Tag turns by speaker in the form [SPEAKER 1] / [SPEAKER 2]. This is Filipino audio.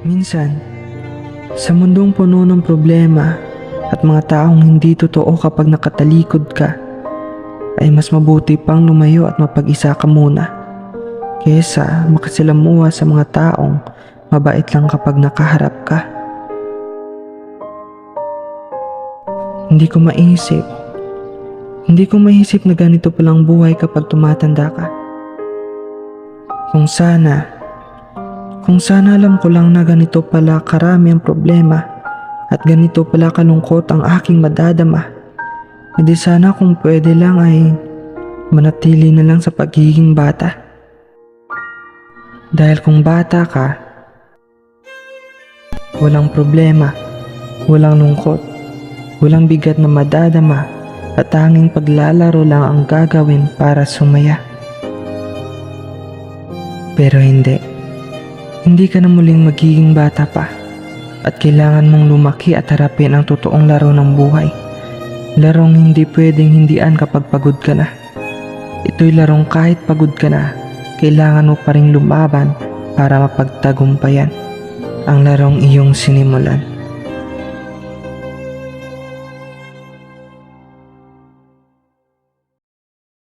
[SPEAKER 1] Minsan, sa mundong puno ng problema at mga taong hindi totoo kapag nakatalikod ka, ay mas mabuti pang lumayo at mapag-isa ka muna kesa makasalamuha sa mga taong mabait lang kapag nakaharap ka. Hindi ko maisip, hindi ko maisip na ganito palang buhay kapag tumatanda ka. Kung sana alam ko lang na ganito pala karami ang problema at ganito pala kalungkot ang aking madadama. Hindi sana kung pwede lang ay manatili na lang sa pagiging bata. Dahil kung bata ka, walang problema, walang lungkot, walang bigat na madadama at tanging paglalaro lang ang gagawin para sumaya. Pero hindi ka na muling magiging bata pa at kailangan mong lumaki at harapin ang totoong laro ng buhay. Larong hindi pwedeng hindian kapag pagod ka na. Ito'y larong kahit pagod ka na, kailangan mo pa ring lumaban para mapagtagumpayan ang larong iyong sinimulan.